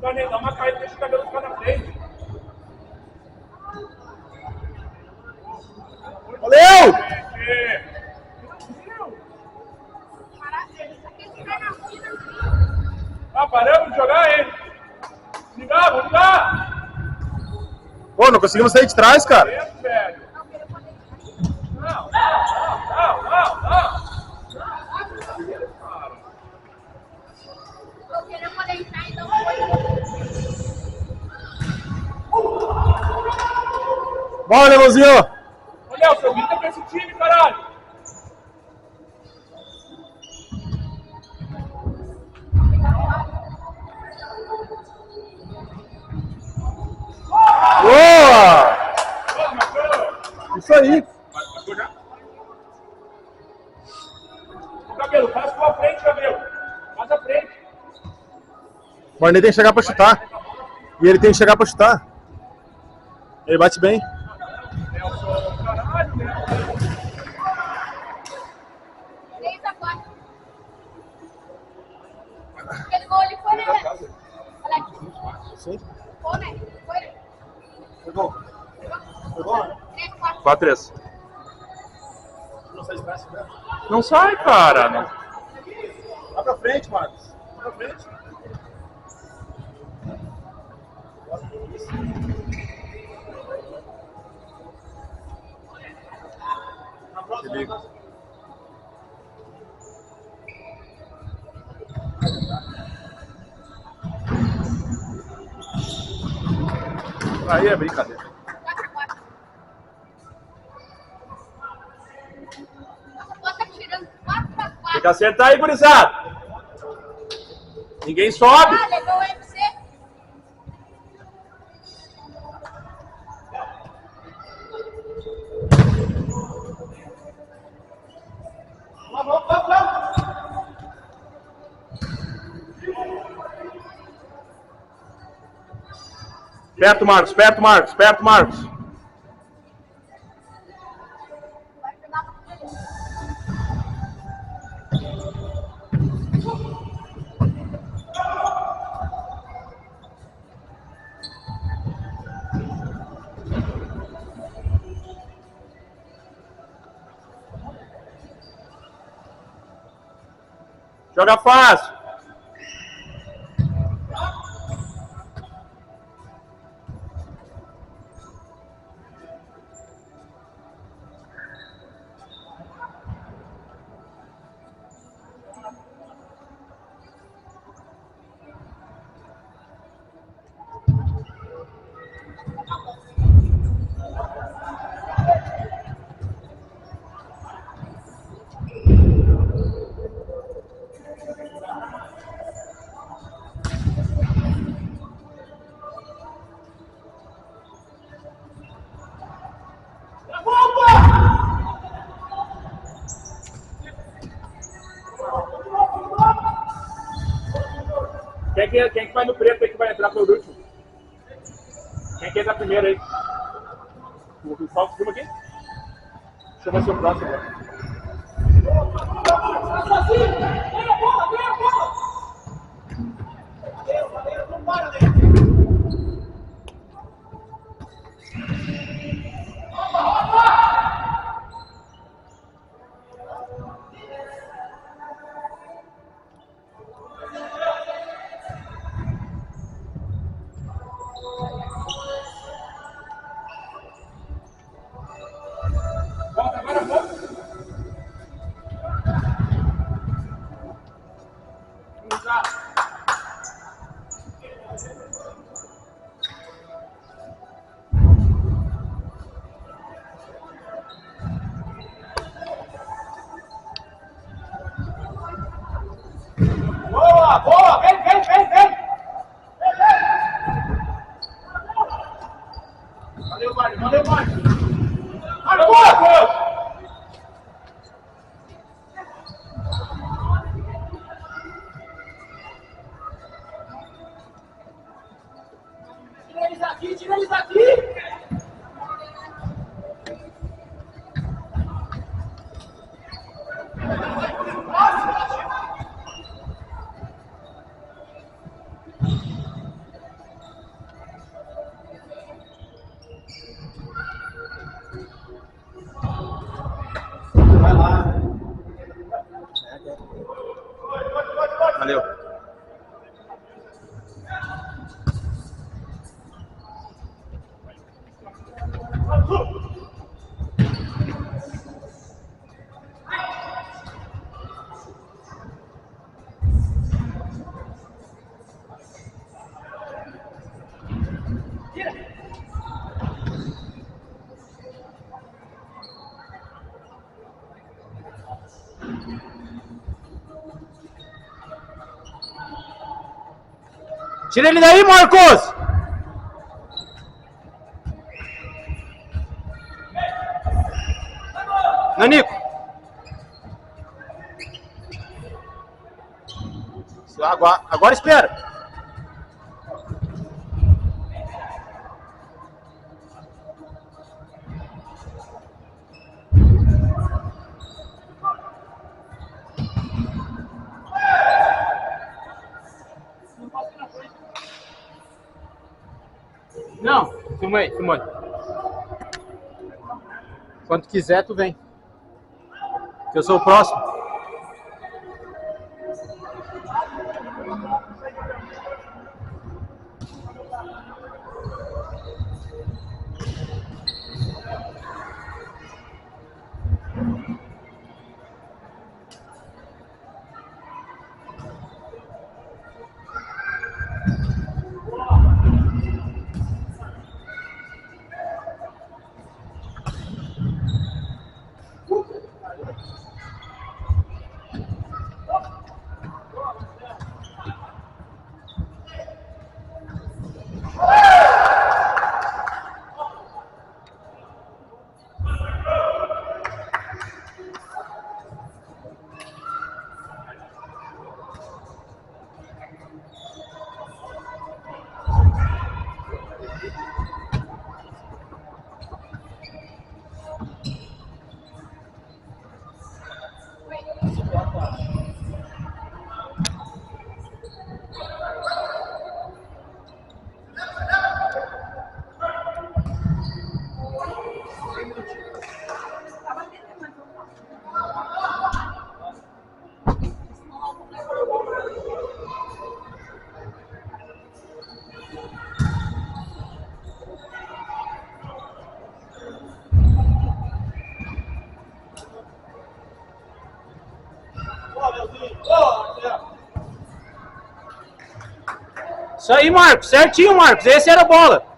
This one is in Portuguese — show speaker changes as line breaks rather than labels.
Dá uma caída, deixa o cabelo ficar na frente.
Valeu!
Ah, paramos de jogar, hein? Ligar, vamos ligar!
Pô, não conseguimos sair de trás, cara.
Velho. Não.
Eu queria poder entrar, então.
Bora, Leãozinho!
Ô, Léo, seu grita pra esse time, caralho!
Boa! Isso aí.
Marcou já? Ô, Cabelo, faz pra frente, Cabelo. Faz a frente.
O Barney tem que chegar pra chutar. E ele tem que chegar pra chutar. Ele bate bem.
Nelson, caralho, né?
3-4. Aquele gol ali foi, né, velho? Olha aqui.
Sim.
Foi, né? Foi, né?
Foi bom. Foi bom, né?
3-4.
4-3.
Não sai de trás, né?
Não sai, cara. Não.
Vai pra frente, Marcos. Vai pra frente.
Aí é brincadeira.
4-4. Nossa, tá tirando 4-4.
Tem que acertar aí, gurizada. Ninguém sobe.
Ah, levou o MC.
Perto, Marcos, perto, Marcos, perto, Marcos.
Vai pegar pra ele.
Joga fácil. Quem que vai no preto aí que vai entrar por último? Quem que entra primeiro aí? O salto de cima aqui? Deixa eu ver se o próximo agora. Volta, agora volta. Boa, boa, vem. Valeu, Mário. Marcou! Tira eles daqui!
Valeu. Tira ele daí, Marcos! Nanico! Agora espera! Não, filma aí, filma aí. Quando quiser, tu vem. Que eu sou o próximo. Isso aí, Marcos. Certinho, Marcos. Esse era a bola.